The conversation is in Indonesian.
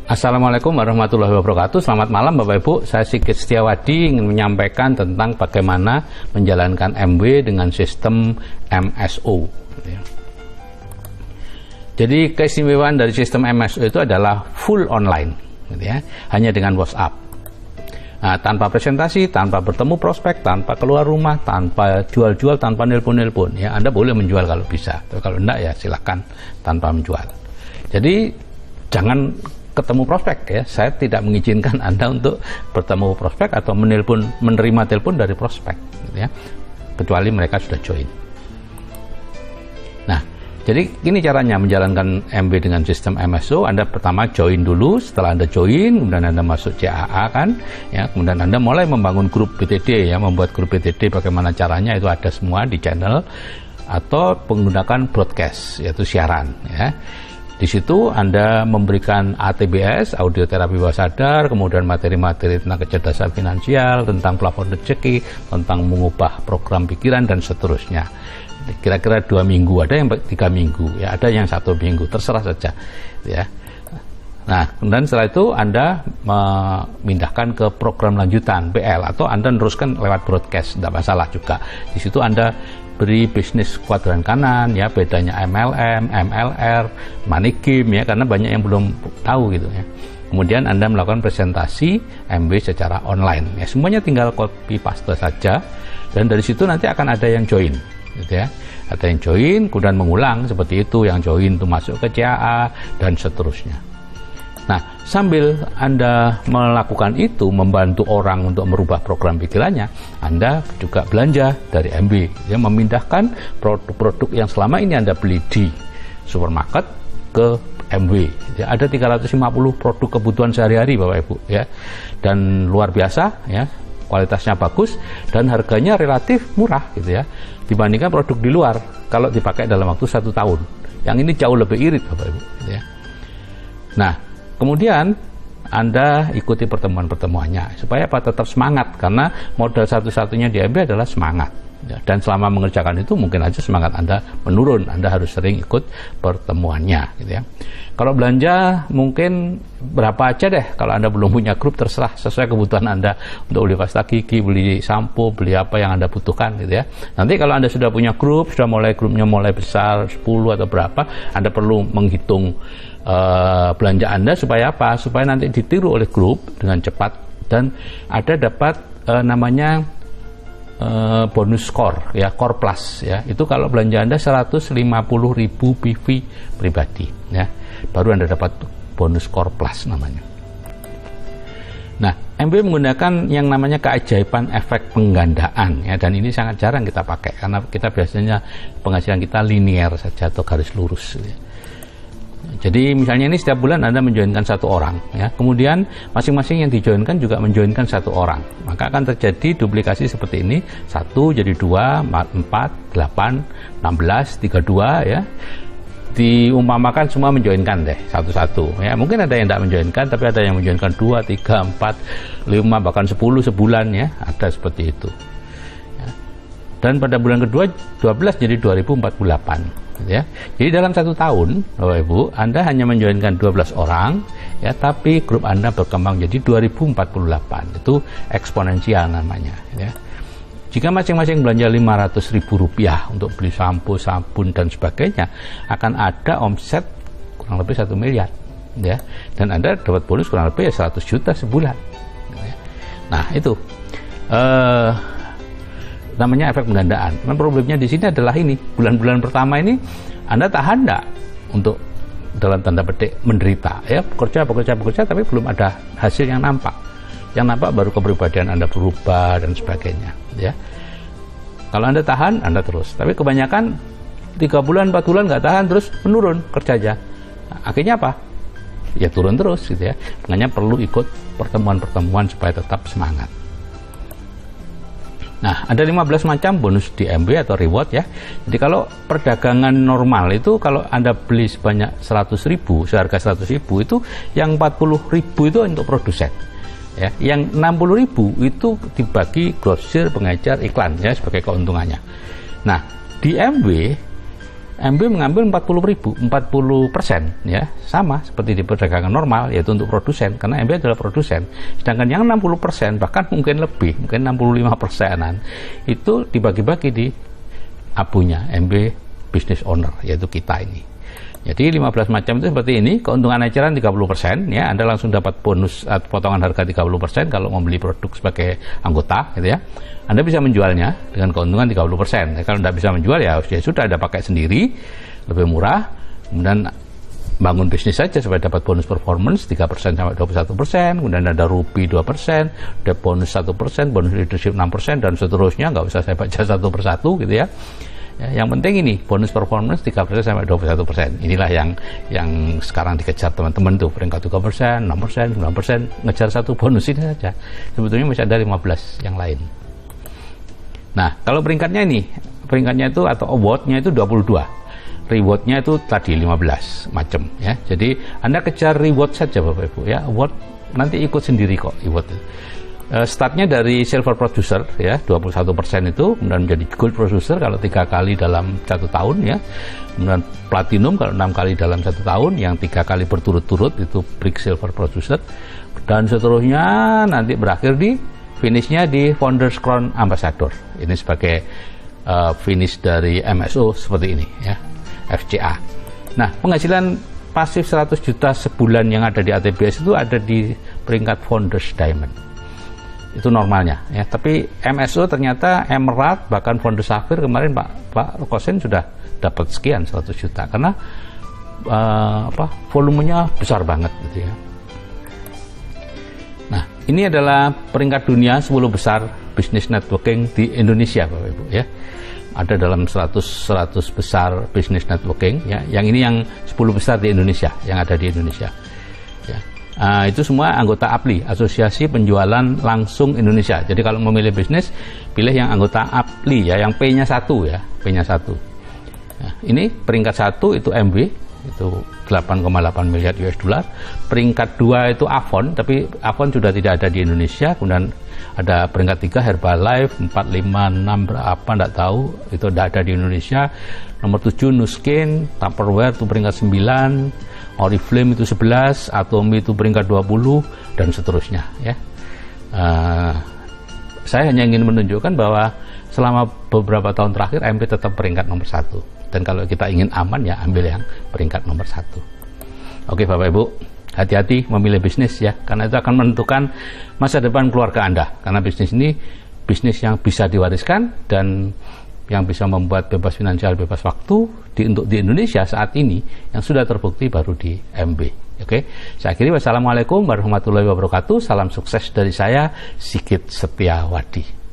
Assalamualaikum warahmatullahi wabarakatuh. Selamat malam Bapak Ibu. Saya Sigit Setiawadi ingin menyampaikan tentang bagaimana menjalankan MW dengan sistem MSO. Jadi keistimewaan dari sistem MSO itu adalah full online, hanya dengan WhatsApp. Nah, tanpa presentasi, tanpa bertemu prospek, tanpa keluar rumah, tanpa jual-jual, tanpa nelpon-nelpon. Ya, Anda boleh menjual kalau bisa. Tapi kalau enggak ya silakan tanpa menjual. Jadi jangan ketemu prospek ya. Saya tidak mengizinkan Anda untuk bertemu prospek atau menerima telepon dari prospek, ya. Kecuali mereka sudah join. Nah, jadi ini caranya menjalankan MW dengan sistem MSO. Anda pertama join dulu, setelah Anda join, kemudian Anda masuk CAA kan, ya, kemudian Anda mulai membangun grup BTD ya, membuat grup BTD. Bagaimana caranya itu ada semua di channel atau menggunakan broadcast, yaitu siaran ya. Di situ Anda memberikan ATBS, audio terapi bawah sadar, kemudian materi-materi tentang kecerdasan finansial, tentang plafon rezeki, tentang mengubah program pikiran dan seterusnya. Kira-kira 2 minggu, ada yang 3 minggu, ya, ada yang 1 minggu, terserah saja, ya. Nah, kemudian setelah itu Anda memindahkan ke program lanjutan BL atau Anda meneruskan lewat broadcast, tidak masalah juga. Di situ Anda beri bisnis kuadran kanan, ya, bedanya MLM, MLR, money game, ya, karena banyak yang belum tahu gitu ya. Kemudian Anda melakukan presentasi MW secara online, ya, semuanya tinggal copy paste saja, dan dari situ nanti akan ada yang join, gitu ya. Ada yang join, kemudian mengulang seperti itu, yang join itu masuk ke CAA dan seterusnya. Nah, sambil Anda melakukan itu, membantu orang untuk merubah program pikirannya, Anda juga belanja dari MW, ya, memindahkan produk-produk yang selama ini Anda beli di supermarket ke MW. Ya, ada 350 produk kebutuhan sehari-hari Bapak Ibu, ya, dan luar biasa, ya, kualitasnya bagus dan harganya relatif murah gitu ya, dibandingkan produk di luar kalau dipakai dalam waktu 1 tahun. Yang ini jauh lebih irit Bapak Ibu, ya. Nah, kemudian Anda ikuti pertemuan-pertemuannya supaya apa? Tetap semangat, karena modal satu-satunya di MB adalah semangat, ya. Dan selama mengerjakan itu mungkin aja semangat Anda menurun. Anda harus sering ikut pertemuannya, gitu ya. Kalau belanja mungkin berapa aja deh. Kalau Anda belum punya grup, terserah sesuai kebutuhan Anda, untuk beli pasta gigi, beli sampo, beli apa yang Anda butuhkan, gitu ya. Nanti kalau Anda sudah punya grup, grupnya mulai besar 10 atau berapa, Anda perlu menghitung belanja Anda supaya apa? Supaya nanti ditiru oleh grup dengan cepat dan ada dapat namanya bonus core, ya, core plus, ya. Itu kalau belanja Anda 150.000 PV pribadi, ya, baru Anda dapat bonus core plus namanya. Nah, MW menggunakan yang namanya keajaiban efek penggandaan, ya, dan ini sangat jarang kita pakai karena kita biasanya penghasilan kita linear saja atau garis lurus, ya. Jadi misalnya ini setiap bulan Anda menjoinkan 1 orang, ya, kemudian masing-masing yang dijoinkan juga menjoinkan 1 orang, maka akan terjadi duplikasi seperti ini, 1 jadi 2, 4, 8, 16, 32, ya. Diumpamakan semua menjoinkan deh satu-satu, ya. Mungkin ada yang tidak menjoinkan, tapi ada yang menjoinkan 2, 3, 4, 5, bahkan 10 sebulan, ya, ada seperti itu, ya. Dan pada bulan kedua 12 jadi 2048, ya. Jadi dalam 1 tahun Bapak Ibu, Anda hanya menjoinkan 12 orang, ya, tapi grup Anda berkembang jadi 2048. Itu eksponensial namanya, ya. Jika masing-masing belanja Rp500.000 untuk beli sampo, sabun dan sebagainya, akan ada omset kurang lebih 1 miliar, ya. Dan Anda dapat bonus kurang lebih 100 juta sebulan, ya. Nah, itu namanya efek penggandaan. Cuman problemnya di sini adalah ini, bulan-bulan pertama ini Anda tahan enggak untuk dalam tanda petik menderita, ya, bekerja tapi belum ada hasil yang nampak. Yang nampak baru kepribadian Anda berubah dan sebagainya, ya. Kalau Anda tahan, Anda terus. Tapi kebanyakan 3 bulan, 4 bulan nggak tahan, terus menurun kerjanya. Nah, akhirnya apa? Ya turun terus, gitu ya. Makanya perlu ikut pertemuan-pertemuan supaya tetap semangat. Nah, ada 15 macam bonus di MW atau reward, ya. Jadi kalau perdagangan normal itu kalau Anda beli sebanyak 100.000, seharga 100.000 itu yang 40.000 itu untuk produsen. Ya, yang 60.000 itu dibagi grosir, pengecer, iklan, ya, sebagai keuntungannya. Nah, di MW MB mengambil 40% ya, sama seperti di perdagangan normal, yaitu untuk produsen, karena MB adalah produsen. Sedangkan yang 60%, bahkan mungkin lebih, mungkin 65%-an, itu dibagi-bagi di abunya MB business owner, yaitu kita ini. Jadi 15 macam itu seperti ini, keuntungan eceran 30%, ya, Anda langsung dapat bonus atau potongan harga 30% kalau membeli produk sebagai anggota, gitu ya. Anda bisa menjualnya dengan keuntungan 30%. Kalau tidak bisa menjual, ya sudah Anda pakai sendiri, lebih murah, kemudian bangun bisnis saja supaya dapat bonus performance 3% sampai 21%, kemudian ada rupi 2%, ada bonus 1%, bonus leadership 6%, dan seterusnya, nggak usah saya baca satu persatu, gitu ya. Ya, yang penting ini bonus performance 3% sampai 21%. Inilah yang sekarang dikejar teman-teman tuh, peringkat 3%, 6%, 9%, ngejar satu bonus ini saja. Sebetulnya masih ada 15 yang lain. Nah, kalau peringkatnya itu atau awardnya itu 22. Rewardnya itu tadi 15 macam, ya. Jadi Anda kejar reward saja Bapak Ibu, ya. Award nanti ikut sendiri kok, reward. Startnya dari silver producer, ya, 21% itu, kemudian menjadi gold producer kalau 3 kali dalam 1 tahun, ya, kemudian platinum kalau 6 kali dalam 1 tahun, yang 3 kali berturut-turut itu brick silver producer, dan seterusnya nanti berakhir di finishnya di Founders Crown Ambassador. Ini sebagai finish dari MSO seperti ini, ya, FCA. Nah, penghasilan pasif 100 juta sebulan yang ada di ATBS itu ada di peringkat Founders Diamond. Itu normalnya, ya. Tapi MSO ternyata Emerald, bahkan Founders Sapphire kemarin Pak Kosen sudah dapat sekian 100 juta karena volumenya besar banget, gitu ya. Nah, ini adalah peringkat dunia 10 besar bisnis networking di Indonesia, Bapak Ibu, ya. Ada dalam 100 besar bisnis networking, ya. Yang ini yang 10 besar di Indonesia, yang ada di Indonesia, ya. Itu semua anggota APLI, Asosiasi Penjualan Langsung Indonesia. Jadi kalau memilih bisnis, pilih yang anggota APLI, ya, yang P-nya 1, ya, P-nya 1. Nah, ini peringkat 1 itu MB, itu 8,8 miliar US dollar. Peringkat 2 itu Avon, tapi Avon sudah tidak ada di Indonesia. Kemudian ada peringkat 3 Herbalife, 4, 5, 6 berapa enggak tahu, itu tidak ada di Indonesia. Nomor 7 Nuskin, Tupperware itu peringkat 9, Oriflame itu 11, Atomi itu peringkat 20, dan seterusnya, ya. Saya hanya ingin menunjukkan bahwa selama beberapa tahun terakhir MB tetap peringkat nomor 1. Dan kalau kita ingin aman, ya ambil yang peringkat nomor 1. Oke Bapak Ibu, hati-hati memilih bisnis, ya, karena itu akan menentukan masa depan keluarga Anda. Karena bisnis ini bisnis yang bisa diwariskan dan yang bisa membuat bebas finansial, bebas waktu untuk di Indonesia saat ini, yang sudah terbukti baru di MB. Oke, saya akhiri. Wassalamualaikum warahmatullahi wabarakatuh. Salam sukses dari saya, Sigit Setiawadi.